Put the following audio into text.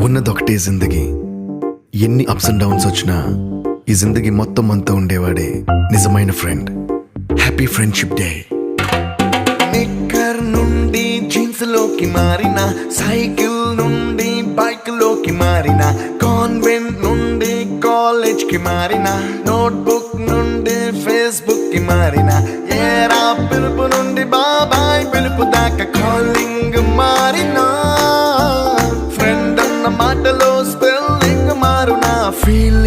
ఉన్నదొకటే జిందగీ. ఎన్ని ups and downs వచ్చినా ఈ జిందగీ మొత్తం అంతా ఉండేవాడే నిజమైన ఫ్రెండ్. Happy friendship day. నిక్కర్ నుండి జీన్స్ లోకి మారిన, సైకిల్ నుండి బైక్ లోకి మారిన, కాన్వెంట్ నుండి కాలేజ్ కి మారిన, నోట్బుక్ నుండి ఫేస్బుక్ కి మారిన, ఏరా పిలుపు నుండి బాబాయ్ పిలుపు దాకా కాలింగ్ మారిన, ఫ్రెండ్ అన్న మాటలో స్పెల్లింగ్ మారునా, ఫీల్